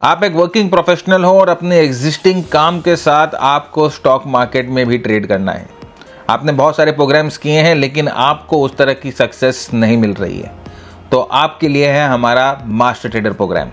आप एक working professional हो और अपने एग्जिस्टिंग काम के साथ आपको स्टॉक मार्केट में भी ट्रेड करना है। आपने बहुत सारे प्रोग्राम्स किए हैं लेकिन आपको उस तरह की सक्सेस नहीं मिल रही है, तो आपके लिए है हमारा मास्टर ट्रेडर प्रोग्राम।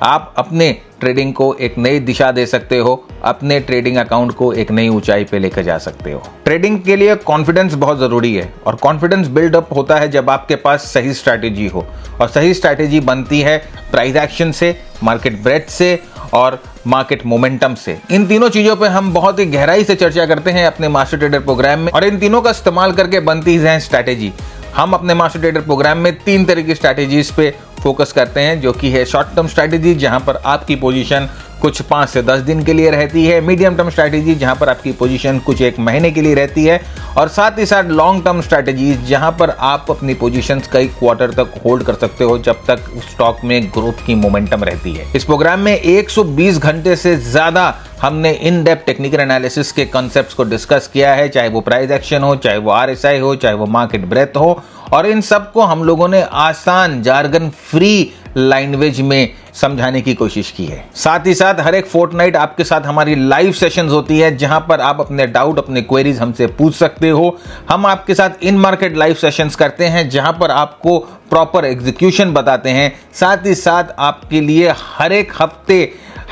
आप अपने ट्रेडिंग को एक नई दिशा दे सकते हो, अपने ट्रेडिंग अकाउंट को एक नई ऊंचाई पे लेकर जा सकते हो। ट्रेडिंग के लिए कॉन्फिडेंस बहुत ज़रूरी है और कॉन्फिडेंस बिल्डअप होता है जब आपके पास सही स्ट्रैटेजी हो, और सही स्ट्रैटेजी बनती है प्राइस एक्शन से, मार्केट ब्रेथ से और मार्केट मोमेंटम से। इन तीनों चीज़ों पे हम बहुत ही गहराई से चर्चा करते हैं अपने मास्टर ट्रेडर प्रोग्राम में, और इन तीनों का इस्तेमाल करके बनती है स्ट्रैटेजी। हम अपने मास्टर ट्रेडर प्रोग्राम में 3 तरह की स्ट्रैटेजीज पे फोकस करते हैं, जो कि है शॉर्ट टर्म स्ट्रैटेजी जहां पर आपकी पोजीशन कुछ 5 से 10 दिन के लिए रहती है, मीडियम टर्म स्ट्रैटेजी जहां पर आपकी पोजीशन कुछ 1 महीने के लिए रहती है, और साथ ही साथ लॉन्ग टर्म स्ट्रैटेजीज जहां पर आप अपनी पोजीशंस कई क्वार्टर तक होल्ड कर सकते हो जब तक स्टॉक में ग्रोथ की मोमेंटम रहती है। इस प्रोग्राम में 120 घंटे से ज्यादा हमने इन डेप्थ टेक्निकल एनालिसिस के कॉन्सेप्ट्स को डिस्कस किया है, चाहे वो प्राइस एक्शन हो, चाहे वो RSI हो, चाहे वो मार्केट ब्रेथ हो, और इन सब को हम लोगों ने आसान जार्गन फ्री लैंग्वेज में समझाने की कोशिश की है। साथ ही साथ हर एक फोर्टनाइट आपके साथ हमारी लाइव सेशंस होती है जहां पर आप अपने डाउट, अपने क्वेरीज हमसे पूछ सकते हो। हम आपके साथ इन मार्केट लाइव सेशंस करते हैं जहां पर आपको प्रॉपर एग्जीक्यूशन बताते हैं। साथ ही साथ आपके लिए हर एक हफ्ते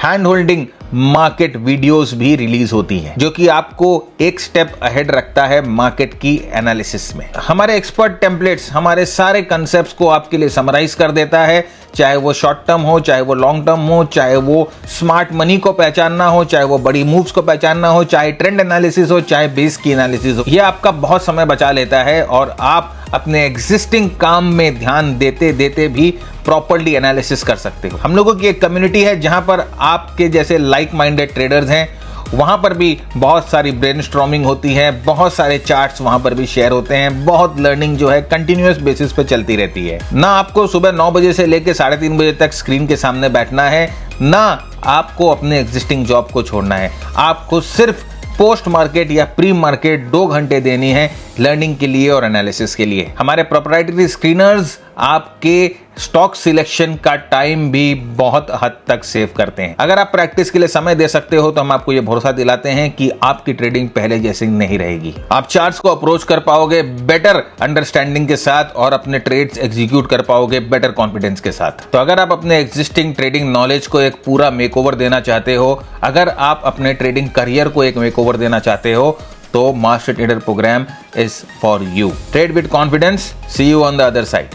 हैंड होल्डिंग मार्केट वीडियोस भी रिलीज होती हैं, जो कि आपको एक स्टेप अहेड रखता है मार्केट की एनालिसिस में। हमारे एक्सपर्ट टेम्पलेट्स हमारे सारे कंसेप्ट्स को आपके लिए समराइज कर देता है, चाहे वो शॉर्ट टर्म हो, चाहे वो लॉन्ग टर्म हो, चाहे वो स्मार्ट मनी को पहचानना हो, चाहे वो बड़ी मूव्स को पहचानना हो, चाहे ट्रेंड एनालिसिस हो, चाहे बेस की एनालिसिस हो। ये आपका बहुत समय बचा लेता है और आप अपने एग्जिस्टिंग काम में ध्यान देते देते भी प्रॉपर्ली एनालिसिस कर सकते हो। हम लोगों की एक कम्युनिटी है जहां पर आपके जैसे लाइक माइंडेड ट्रेडर्स हैं, वहां पर भी बहुत सारी ब्रेनस्टॉर्मिंग होती है, बहुत सारे चार्ट्स वहां पर भी शेयर होते हैं, बहुत लर्निंग जो है कंटिन्यूअस बेसिस पे चलती रहती है। ना आपको सुबह 9 बजे से लेकर 3:30 बजे तक स्क्रीन के सामने बैठना है, ना आपको अपने एग्जिस्टिंग जॉब को छोड़ना है। आपको सिर्फ पोस्ट मार्केट या प्री मार्केट 2 घंटे देनी है लर्निंग के लिए और एनालिसिस के लिए। हमारे प्रोप्राइटरी स्क्रीनर्स आपके स्टॉक सिलेक्शन का टाइम भी बहुत हद तक सेव करते हैं। अगर आप प्रैक्टिस के लिए समय दे सकते हो तो हम आपको ये भरोसा दिलाते हैं कि आपकी ट्रेडिंग पहले जैसी नहीं रहेगी। आप चार्ट्स को अप्रोच कर पाओगे बेटर अंडरस्टैंडिंग के साथ और अपने ट्रेड्स एग्जीक्यूट कर पाओगे बेटर कॉन्फिडेंस के साथ। तो अगर आप अपने एग्जिस्टिंग ट्रेडिंग नॉलेज को एक पूरा मेकओवर देना चाहते हो, अगर आप अपने ट्रेडिंग करियर को एक मेकओवर देना चाहते हो, तो master trader program is for you. Trade with confidence. See you on the other side.